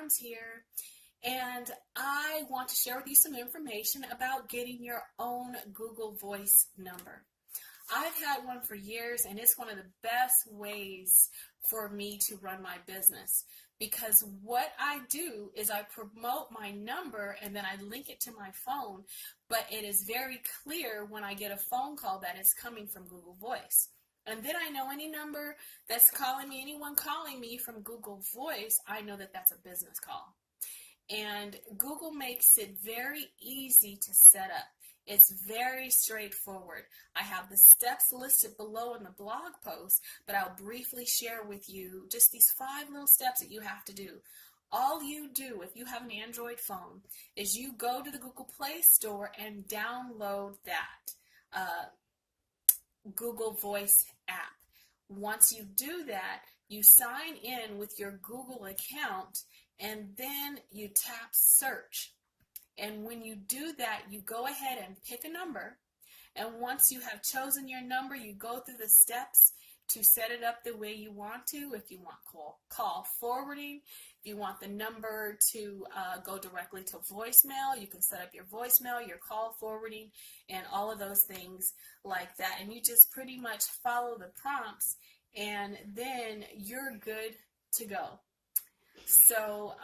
Starms here, and I want to share with you some information about getting your own Google Voice number. I've had one for years, and it's one of the best ways for me to run my business, because what I do is I promote my number and then I link it to my phone, but it is very clear when I get a phone call that it's coming from Google Voice. And then I know any number that's calling me, anyone calling me from Google Voice, I know that that's a business call. And Google makes it very easy to set up. It's very straightforward. I have the steps listed below in the blog post, but I'll briefly share with you just these 5 little steps that you have to do. All you do if you have an Android phone is you go to the Google Play Store and download that Google Voice app. Once you do that, you sign in with your Google account and then you tap search. And when you do that, you go ahead and pick a number. And once you have chosen your number, you go through the steps to set it up the way you want to. If you want call forwarding, if you want the number to go directly to voicemail, you can set up your voicemail, your call forwarding, and all of those things like that. And you just pretty much follow the prompts, and then you're good to go. So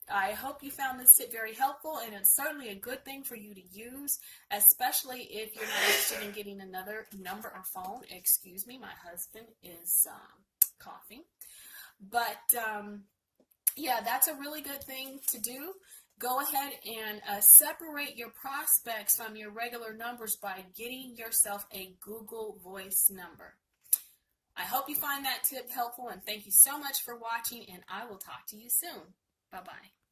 I hope you found this tip very helpful, and it's certainly a good thing for you to use, especially if you're not interested in getting another number or phone. Excuse me, my husband is coughing. But yeah, that's a really good thing to do. Go ahead and separate your prospects from your regular numbers by getting yourself a Google Voice number. I hope you find that tip helpful, and thank you so much for watching, and I will talk to you soon. Bye-bye.